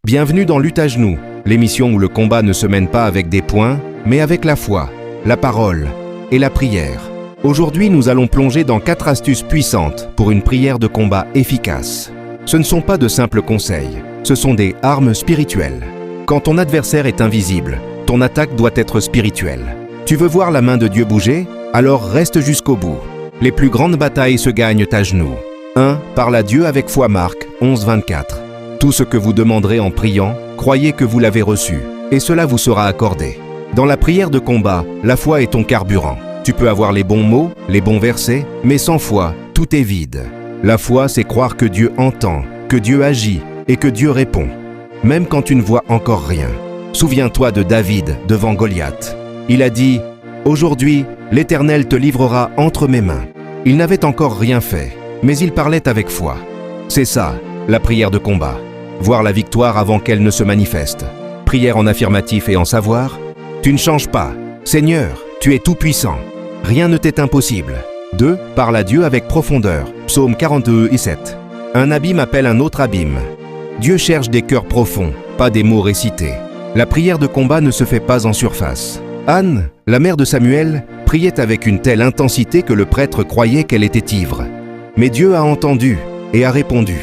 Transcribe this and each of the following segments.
Bienvenue dans Lutte à genoux, l'émission où le combat ne se mène pas avec des poings, mais avec la foi, la parole et la prière. Aujourd'hui, nous allons plonger dans 4 astuces puissantes pour une prière de combat efficace. Ce ne sont pas de simples conseils, ce sont des armes spirituelles. Quand ton adversaire est invisible, ton attaque doit être spirituelle. Tu veux voir la main de Dieu bouger? Alors reste jusqu'au bout. Les plus grandes batailles se gagnent à genoux. 1. Parle à Dieu avec foi. Marc 11:24. Tout ce que vous demanderez en priant, croyez que vous l'avez reçu, et cela vous sera accordé. Dans la prière de combat, la foi est ton carburant. Tu peux avoir les bons mots, les bons versets, mais sans foi, tout est vide. La foi, c'est croire que Dieu entend, que Dieu agit et que Dieu répond, même quand tu ne vois encore rien. Souviens-toi de David devant Goliath. Il a dit « Aujourd'hui, l'Éternel te livrera entre mes mains ». Il n'avait encore rien fait, mais il parlait avec foi. C'est ça, la prière de combat. Voir la victoire avant qu'elle ne se manifeste. Prière en affirmatif et en savoir. Tu ne changes pas. Seigneur, tu es tout-puissant. Rien ne t'est impossible. 2. Parle à Dieu avec profondeur. Psaume 42:7. Un abîme appelle un autre abîme. Dieu cherche des cœurs profonds, pas des mots récités. La prière de combat ne se fait pas en surface. Anne, la mère de Samuel, priait avec une telle intensité que le prêtre croyait qu'elle était ivre. Mais Dieu a entendu et a répondu.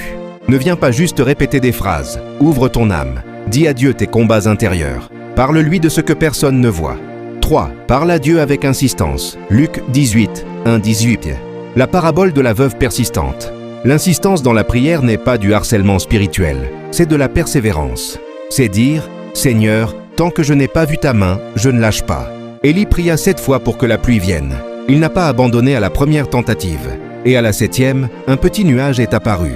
Ne viens pas juste répéter des phrases. Ouvre ton âme. Dis à Dieu tes combats intérieurs. Parle-lui de ce que personne ne voit. 3. Parle à Dieu avec insistance. Luc 18:1-18. La parabole de la veuve persistante. L'insistance dans la prière n'est pas du harcèlement spirituel, c'est de la persévérance. C'est dire « Seigneur, tant que je n'ai pas vu ta main, je ne lâche pas ». Élie pria 7 fois pour que la pluie vienne. Il n'a pas abandonné à la première tentative. Et à la 7e, un petit nuage est apparu.